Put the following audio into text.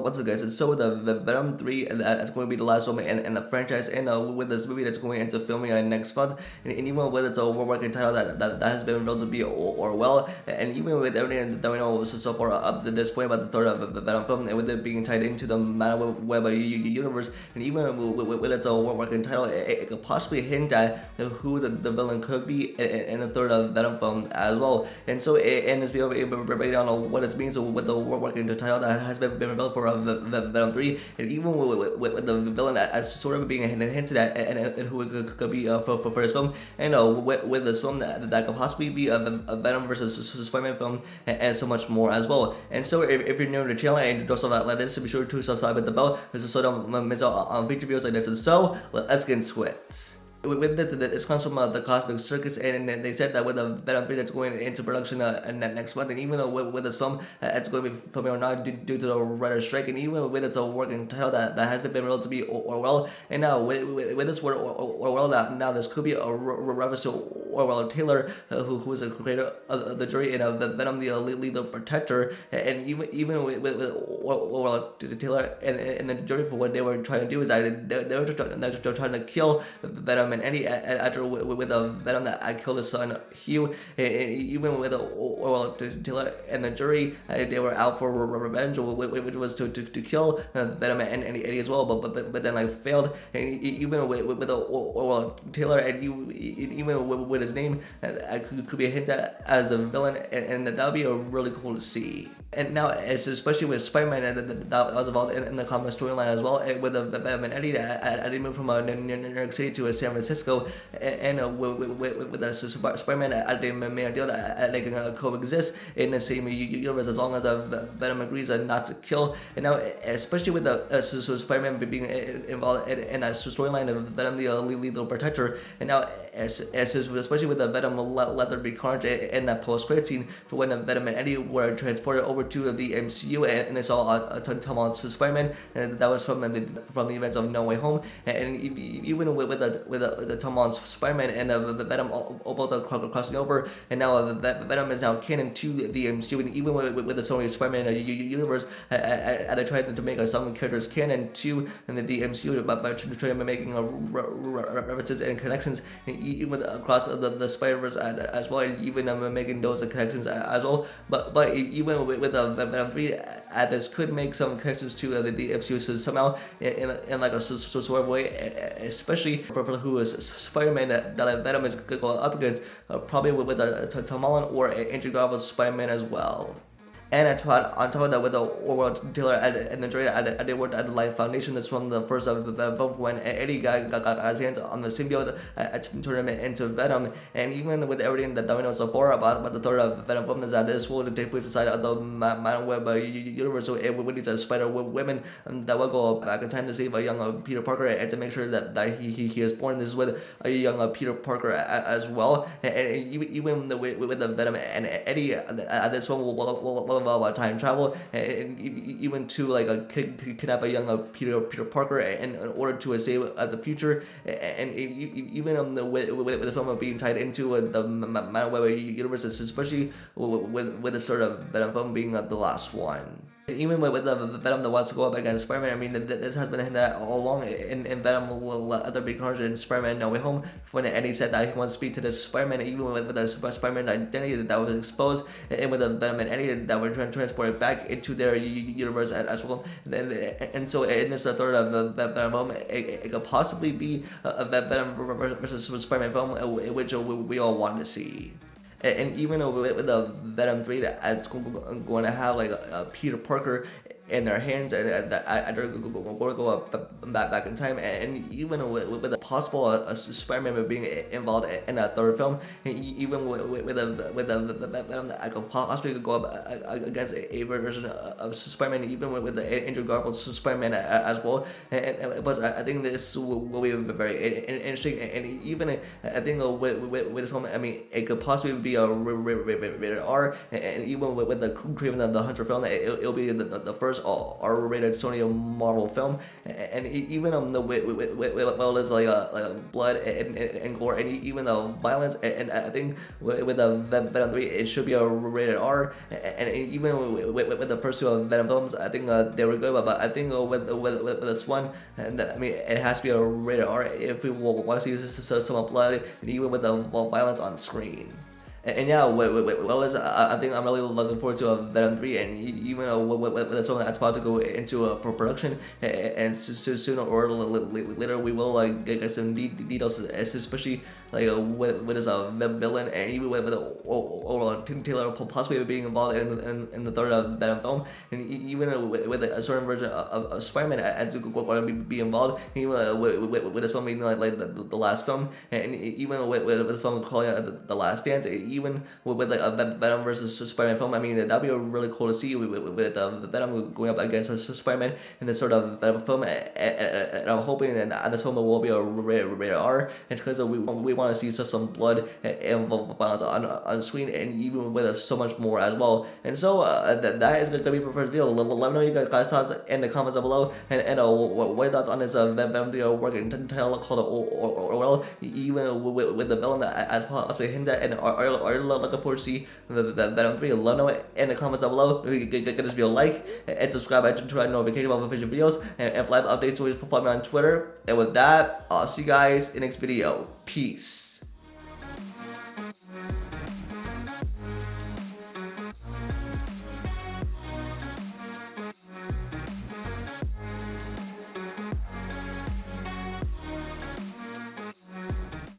What's up, guys? So the Venom 3, that's going to be the last one in the franchise, and with this movie that's going into filming next month, and even with its working title that has been revealed to be Orwell, and even with everything that we know so far up to this point about the third of the Venom film, and with it being tied into the Madam Web universe, and even with its working title, it could possibly hint at who the villain could be in the third of Venom film as well. And so in this video, we're breaking down what it means with the working title that has been revealed for the Venom 3, and even with the villain as sort of being hinted at, and who it could be for this film, and with this film that could possibly be a Venom versus Spider-Man film, and so much more as well. And so if you're new to the channel and do stuff like this, be sure to subscribe with the bell so don't miss out on future videos like this. And so let's get into it. With this, it comes from the Cosmic Circus, and they said that with the Venom 3 that's going into production next month, and even with this film, it's going to be filming or not due to the writer's strike, and even with its working title that has been revealed to be Orwell, and now with this word Orwell, now this could be a reference to Orwell Taylor, who was a creator of the jury and the Venom, the Lethal Protector, and even with Orwell Taylor and the jury, for what they were trying to do is that they were trying to kill Venom and Eddie after with a Venom that killed his son Hugh, and even with Orwell Taylor and the jury, they were out for revenge, which was to kill Venom and Eddie as well, but then like failed, and even with Orwell Taylor, and even with his name, could be a hint at as the villain, and that would be really cool to see. And now, especially with Spider-Man, that was involved in the comic storyline as well, with the Venom and Eddie, I did move from New York City to San Francisco, and with the Spider-Man, I did make a deal that they can coexist in the same universe as long as Venom agrees not to kill. And now, especially with the Spider-Man being involved in a storyline of Venom, the Lethal Protector, and now especially with the Venom Leather Be Carnage in that post-credit scene for when Venom and Eddie were transported over to the MCU, and they saw a Tom Holland Spider-Man, and that was from the events of No Way Home, and even with the Tom Holland Spider-Man and the Venom both crossing over, and now Venom is now canon to the MCU, and even with the Sony Spider-Man universe, they're trying to make some characters canon to the MCU by trying to making references and connections, even across the Spider-Verse as well, and even making those connections as well. But even with Venom 3, this could make some connections to the MCU, so somehow in like a sort of way, especially for who is Spider-Man that Venom is going up against, probably with Tom Holland or Andrew Garfield's Spider-Man as well. And on top of that, with the Orwell Taylor and the jury, they worked at the Life Foundation. That's from the first of the film when Eddie got his hands on the symbiote to turn him into Venom. And even with everything that we know so far about the third of Venom film, is that this will take place inside of the Madam Web universe. So it would need a Spider Women that will go back in time to save a young Peter Parker and to make sure that he is born. This is with a young Peter Parker as well. And even with the Venom and Eddie, this one will about time travel, and even to like kidnap a young Peter Parker in order to save the future, and even with the film being tied into the Madam Web universe, especially with the sort of Venom film being the last one. Even with the Venom that wants to go up against Spider-Man, I mean, this has been hinted at all along in Venom Leather Be Carnage and Spider-Man No Way Home, when Eddie said that he wants to speak to the Spider-Man, even with the Spider-Man identity that was exposed, and with the Venom and Eddie that were transported back into their universe as well. And so in this third of the Venom film, it could possibly be a Venom versus Spider-Man film, which we all want to see. And even with the Venom 3, it's going to have like a Peter Parker in their hands, and they're going to go back in time, and even with the possible Spider-Man being involved in that third film, even with the Venom that I could possibly go up against a version of Spider-Man, even with the Andrew Garfield's Spider-Man as well. But I think this will be very interesting, and even I think with this film, I mean, it could possibly be a rated R, and even with the Kraven the Hunter film, it'll be the first first R-rated Sony Marvel film, and even well, there's like blood and gore, and even violence, and I think with the Venom 3 it should be a rated R, and even with the first two Venom films, I think they were good, but I think with this one, and I mean it has to be a rated R if we want to see some blood and even with the violence on screen. And yeah, I think I'm really looking forward to Venom 3, and even with the song that's about to go into production, and sooner or later we will get some details, especially like with this villain, and even with Taylor possibly being involved in the third Venom film, and even with a certain version of Spider-Man as going to be involved, even with this film being like the last film, and even with the film calling it The Last Dance. Even with like a Venom versus Spider-Man film, I mean that'd be really cool to see with Venom going up against Spider-Man in this sort of Venom film, and I'm hoping that this film will be a rated R. It's because we want to see some blood and violence on screen, and even with so much more as well. And so that is going to be for the first video. Let me know your guys' thoughts in the comments down below, and what your thoughts on this Venom video working title called Orwell, even with the villain as possibly hinted at, and are you looking forward to see the Venom 3? Let me know in the comments down below. Get this video a like and subscribe to try notification about future videos and live updates. So follow me on Twitter. And with that, I'll see you guys in the next video. Peace.